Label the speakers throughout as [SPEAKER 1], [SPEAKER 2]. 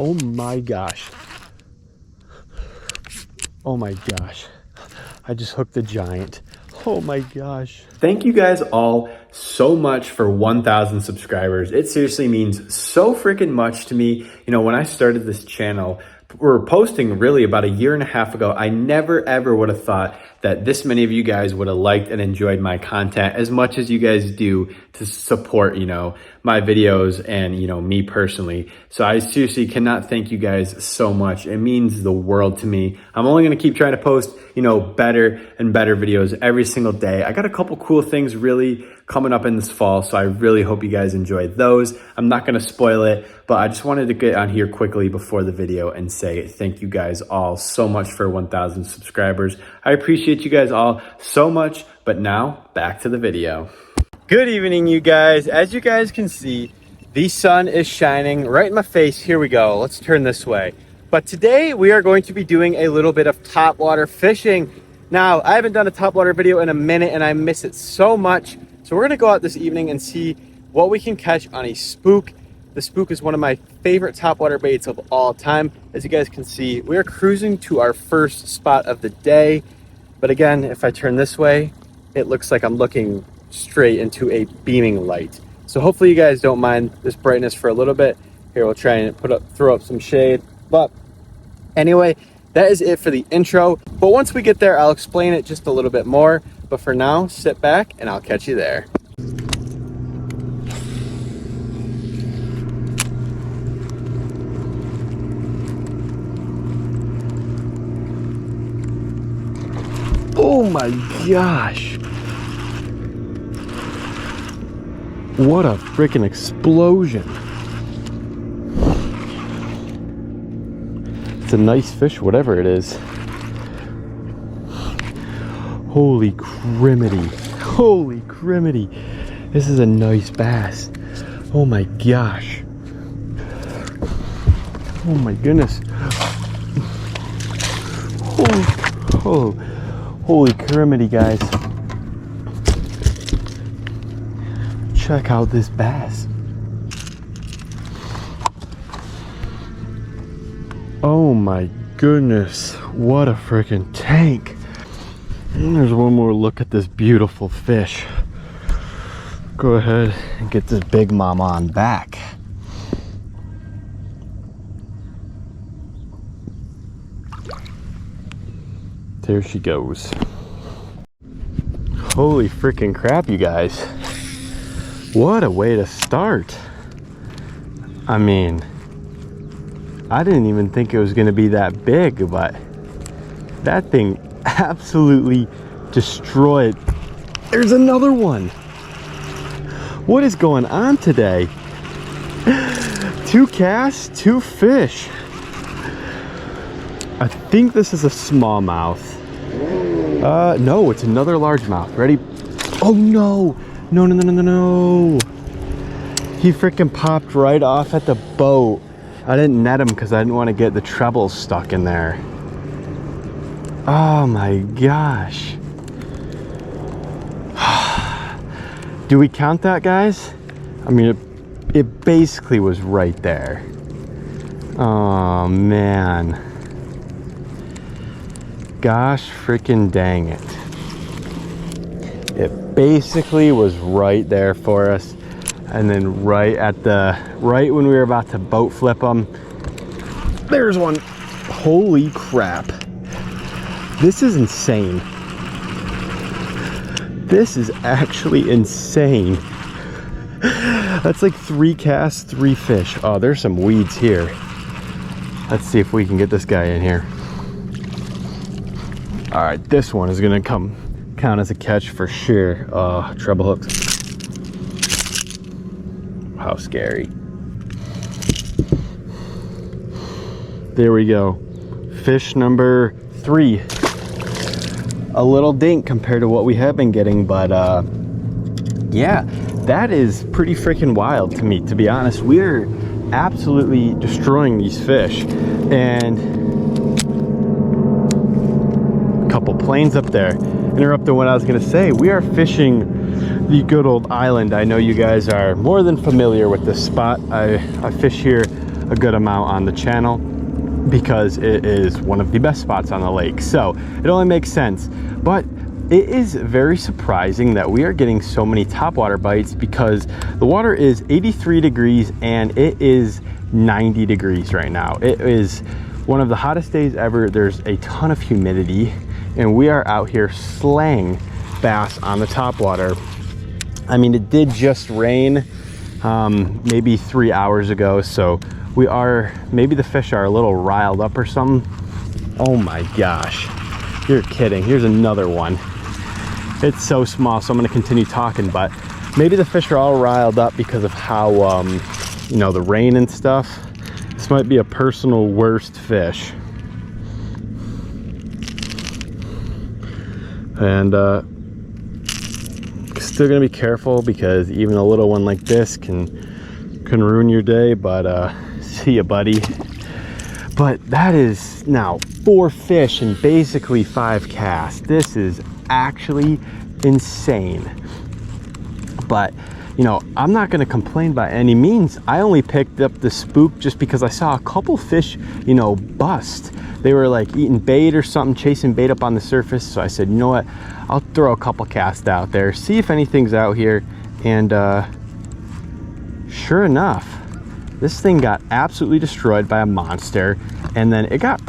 [SPEAKER 1] Oh my gosh. Oh my gosh. I just hooked a giant. Oh my gosh. Thank you guys all so much for 1,000 subscribers. It seriously means so freaking much to me. You know, when I started this channel, we're posting really about a year and a half ago. I never ever would have thought that this many of you guys would have liked and enjoyed my content as much as you guys do to support, you know, my videos and, you know, me personally. So I seriously cannot thank you guys so much. It means the world to me. I'm only going to keep trying to post, you know, better and better videos every single day. I got a couple cool things really coming up in this fall, so I really hope you guys enjoy those. I'm not going to spoil it, but I just wanted to get on here quickly before the video and say thank you guys all so much for 1,000 subscribers. I appreciate you guys all so much, but now back to the video. Good evening, you guys. As you guys can see, the sun is shining right in my face. Here we go. Let's turn this way. But today we are going to be doing a little bit of topwater fishing. Now, I haven't done a topwater video in a minute and I miss it so much. So we're gonna go out this evening and see what we can catch on a spook. The spook is one of my favorite topwater baits of all time. As you guys can see, we are cruising to our first spot of the day. But again, if I turn this way, it looks like I'm looking straight into a beaming light. So hopefully you guys don't mind this brightness for a little bit. Here, we'll try and throw up some shade. But anyway, that is it for the intro. But once we get there, I'll explain it just a little bit more. But for now, sit back and I'll catch you there. Oh my gosh. What a freaking explosion. It's a nice fish, whatever it is. Holy criminy. Holy criminy. This is a nice bass. Oh my gosh. Oh my goodness. Holy criminy, guys. Check out this bass. Oh my goodness. What a freaking tank. And there's one more look at this beautiful fish. Go ahead and get this big mama on back. There she goes. Holy freaking crap, you guys. What a way to start. I mean, I didn't even think it was going to be that big, but that thing absolutely destroyed. There's another one. What is going on today? 2 casts, 2 fish. I think this is a smallmouth. No, it's another largemouth. Ready? Oh no! No. He freaking popped right off at the boat. I didn't net him because I didn't want to get the trebles stuck in there. Oh my gosh. Do we count that, guys? I mean, it basically was right there. Oh man. Gosh freaking dang it. It basically was right there for us. And then right when we were about to boat flip them, there's one. Holy crap. This is insane. This is actually insane. That's like 3 casts, 3 fish. Oh, there's some weeds here. Let's see if we can get this guy in here. All right, this one is gonna count as a catch for sure. Oh, treble hooks. How scary. There we go. Fish number 3. A little dink compared to what we have been getting, but yeah, that is pretty freaking wild to me, to be honest. We're absolutely destroying these fish. And a couple planes up there interrupted what I was gonna say. We are fishing the good old island. I know you guys are more than familiar with this spot. I fish here a good amount on the channel because it is one of the best spots on the lake. So it only makes sense. But it is very surprising that we are getting so many topwater bites because the water is 83 degrees and it is 90 degrees right now. It is one of the hottest days ever. There's a ton of humidity and we are out here slaying bass on the topwater. I mean, it did just rain maybe 3 hours ago, so we are, maybe the fish are a little riled up or something. Oh my gosh, you're kidding. Here's another one. It's so small, so I'm going to continue talking, but maybe the fish are all riled up because of how you know, the rain and stuff. This might be a personal worst fish. And still gonna be careful because even a little one like this can ruin your day. But see ya, buddy. But that is now 4 fish in basically 5 casts. This is actually insane. But you know, I'm not gonna complain by any means. I only picked up the spook just because I saw a couple fish, you know, bust. They were like eating bait or something, chasing bait up on the surface. So I said, you know what, I'll throw a couple casts out there, see if anything's out here. And sure enough, this thing got absolutely destroyed by a monster. And then it got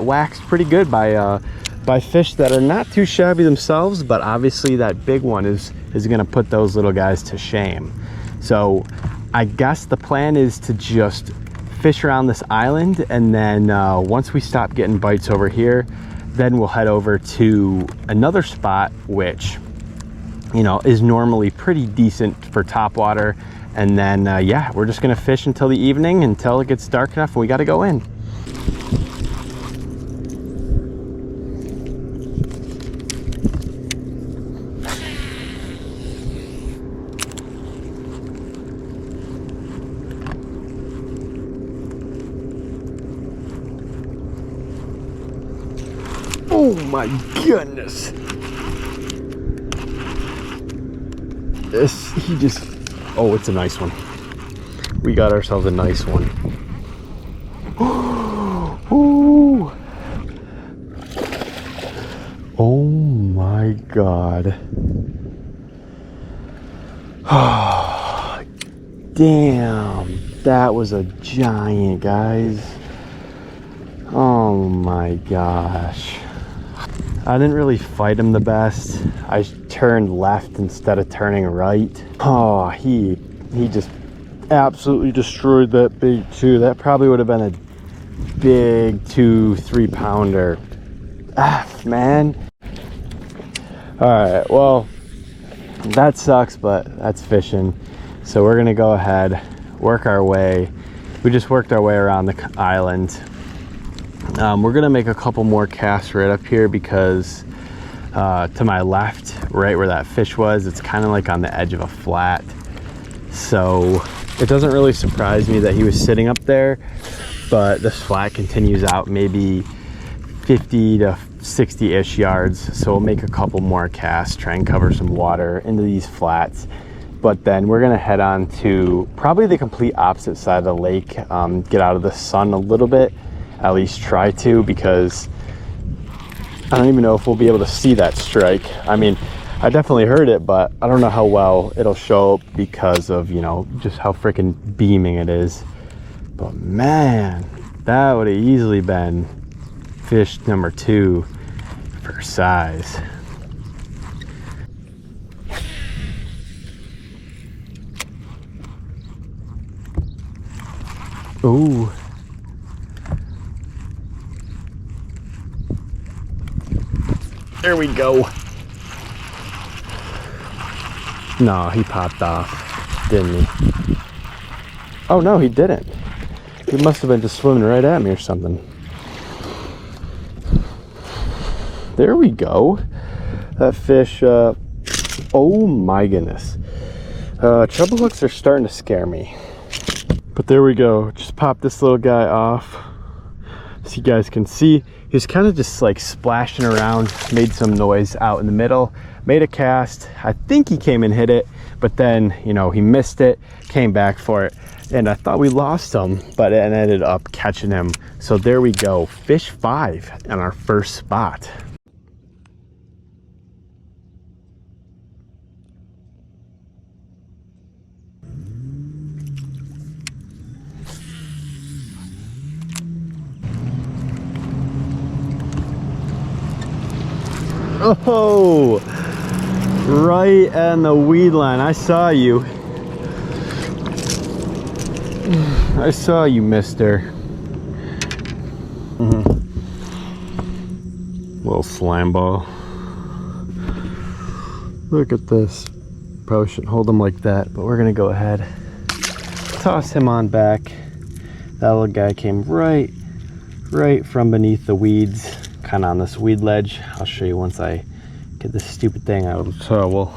[SPEAKER 1] waxed pretty good by fish that are not too shabby themselves, but obviously that big one is gonna put those little guys to shame. So I guess the plan is to just fish around this island, and then once we stop getting bites over here, then we'll head over to another spot which, you know, is normally pretty decent for topwater. And then yeah, we're just gonna fish until the evening, until it gets dark enough and we gotta go in. Oh my goodness. Oh, it's a nice one. We got ourselves a nice one. Ooh. Oh my God. Damn, that was a giant, guys. Oh my gosh. I didn't really fight him the best. I turned left instead of turning right. Oh, he just absolutely destroyed that bait too. That probably would have been a big 2-3 pounder. Ah, man. All right, well, that sucks, but that's fishing. So we're gonna go ahead, work our way. We just worked our way around the island. We're gonna make a couple more casts right up here because to my left, right where that fish was, it's kind of like on the edge of a flat. So it doesn't really surprise me that he was sitting up there, but this flat continues out maybe 50 to 60-ish yards. So we'll make a couple more casts, try and cover some water into these flats. But then we're gonna head on to probably the complete opposite side of the lake, get out of the sun a little bit, at least try to, because I don't even know if we'll be able to see that strike. I mean, I definitely heard it, but I don't know how well it'll show up because of, you know, just how freaking beaming it is. But man, that would have easily been fish number 2 for size. Ooh. There we go. No, he popped off, didn't he? Oh no, he didn't. He must have been just swimming right at me or something. There we go. That fish, oh my goodness. Treble hooks are starting to scare me. But there we go. Just popped this little guy off. So you guys can see, he was kind of just like splashing around, made some noise out in the middle, made a cast. I think he came and hit it, but then, you know, he missed it, came back for it, and I thought we lost him, but it ended up catching him. So there we go, fish 5 on our first spot. Oh, right on the weed line. I saw you. I saw you, mister. Little slime ball. Look at this. Probably shouldn't hold him like that, but we're gonna go ahead. Toss him on back. That little guy came right from beneath the weeds, kind of on this weed ledge. I'll show you once I get this stupid thing out of the towel.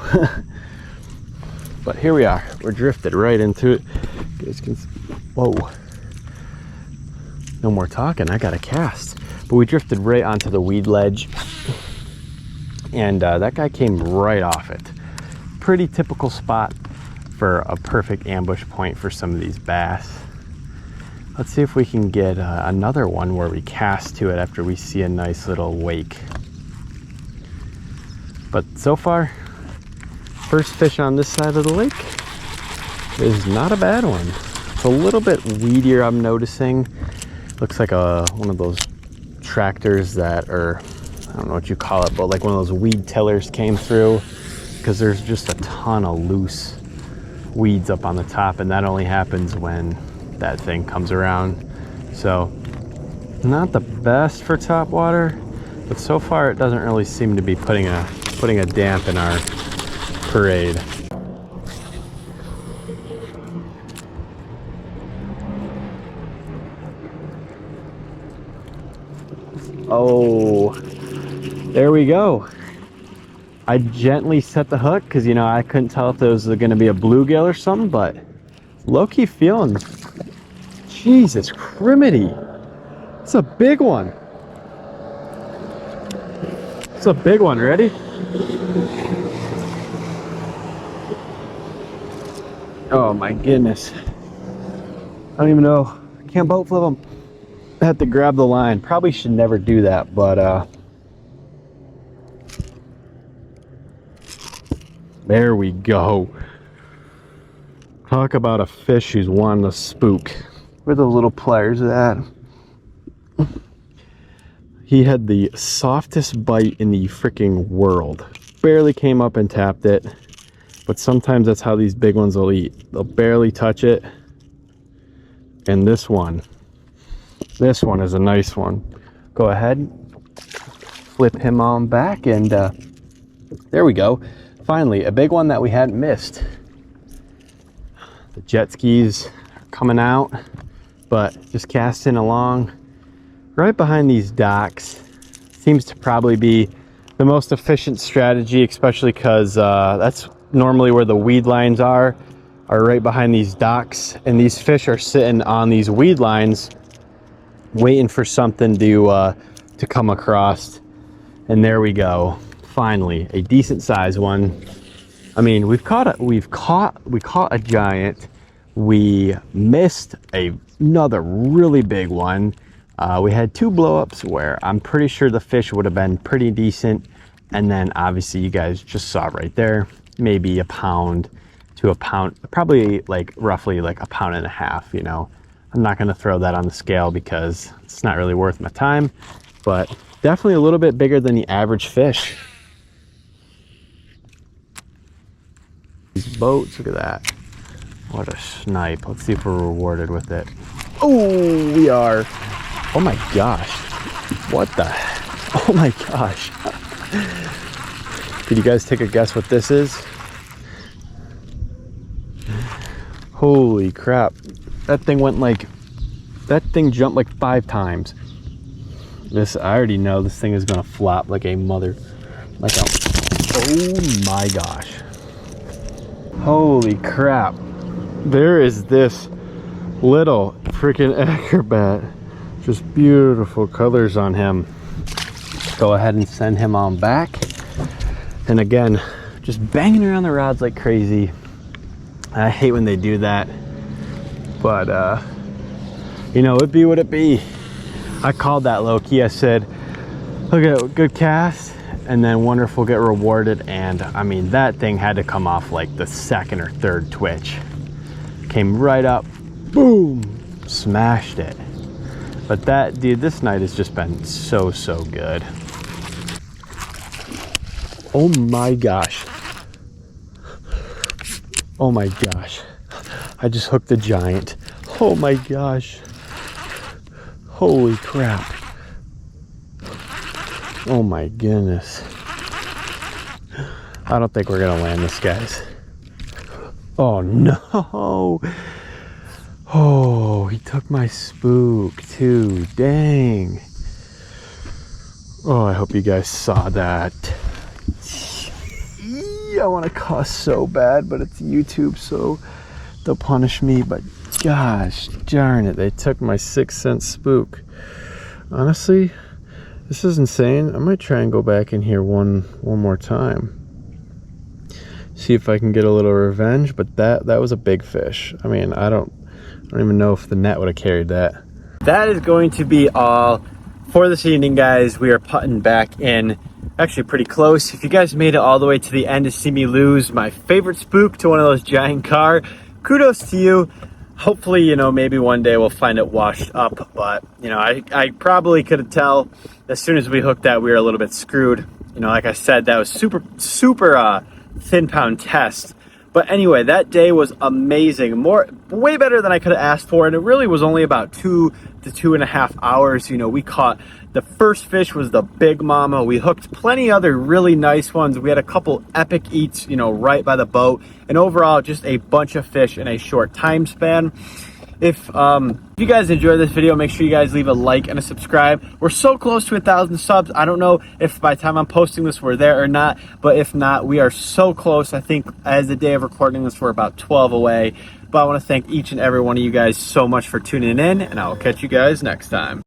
[SPEAKER 1] But here we are. We're drifted right into it. You guys can, whoa. No more talking, I got a cast. But we drifted right onto the weed ledge, and that guy came right off it. Pretty typical spot for a perfect ambush point for some of these bass. Let's see if we can get another one where we cast to it after we see a nice little wake. But so far, first fish on this side of the lake is not a bad one. It's a little bit weedier, I'm noticing. Looks like one of those tractors that, or I don't know what you call it, but like one of those weed tillers came through, because there's just a ton of loose weeds up on the top, and that only happens when that thing comes around. So not the best for topwater, but so far it doesn't really seem to be putting a damp in our parade. Oh, there we go. I gently set the hook because, you know, I couldn't tell if there was going to be a bluegill or something, but low-key feeling. Jesus criminy. It's a big one. It's a big one. Ready? Oh my goodness. I don't even know. I can't boat flip them. I had to grab the line. Probably should never do that, but there we go. Talk about a fish who's won the spook. Where the little pliers at? He had the softest bite in the freaking world. Barely came up and tapped it, but sometimes that's how these big ones will eat. They'll barely touch it. And this one is a nice one. Go ahead, flip him on back, and there we go. Finally, a big one that we hadn't missed. The jet skis are coming out, but just casting along right behind these docks. Seems to probably be the most efficient strategy, especially because that's normally where the weed lines are right behind these docks, and these fish are sitting on these weed lines waiting for something to come across. And there we go, finally a decent sized one. I mean, we caught a giant. We missed another really big one. We had 2 blowups where I'm pretty sure the fish would have been pretty decent, and then obviously you guys just saw right there, maybe a pound to a pound, probably like roughly like a pound and a half. You know, I'm not going to throw that on the scale because it's not really worth my time, but definitely a little bit bigger than the average fish. These boats, look at that. What a snipe. Let's see if we're rewarded with it. Oh, we are. Oh my gosh. What the? Oh my gosh. Could you guys take a guess what this is? Holy crap. That thing jumped like 5 times. I already know this thing is gonna flop like a mother. Oh my gosh. Holy crap. There is this little freaking acrobat. Just beautiful colors on him. Go ahead and send him on back. And again, just banging around the rods like crazy. I hate when they do that, but you know, it be what it be. I called that low key. I said, look at good cast, and then wonder if we'll get rewarded. And I mean, that thing had to come off like the second or third twitch. Came right up, boom, smashed it. But that, dude, this night has just been so good. Oh my gosh. Oh my gosh. I just hooked the giant. Oh my gosh. Holy crap. Oh my goodness. I don't think we're gonna land this, guys. Oh no. Oh, he took my spook too. Dang. Oh, I hope you guys saw that. I want to cuss so bad, but it's YouTube, so they'll punish me. But gosh darn it, they took my 6-cent spook. Honestly, this is insane. I might try and go back in here one more time, see if I can get a little revenge. But that was a big fish. I mean, I don't even know if the net would have carried that. That is going to be all for this evening, guys. We are putting back in, actually pretty close. If you guys made it all the way to the end to see me lose my favorite spook to one of those giant carp, kudos to you. Hopefully, you know, maybe one day we'll find it washed up. But, you know, I probably could tell as soon as we hooked that we were a little bit screwed. You know, like I said, that was super thin pound test. But anyway, that day was amazing. Way better than I could have asked for. And it really was only about 2 to 2.5 hours. You know, we caught, the first fish was the big mama. We hooked plenty other really nice ones. We had a couple epic eats, you know, right by the boat. And overall, just a bunch of fish in a short time span. If you guys enjoyed this video, make sure you guys leave a like and a subscribe. We're so close to 1,000 subs. I don't know if by the time I'm posting this we're there or not, but if not, we are so close. I think as the day of recording this, we're about 12 away. But I want to thank each and every one of you guys so much for tuning in, and I'll catch you guys next time.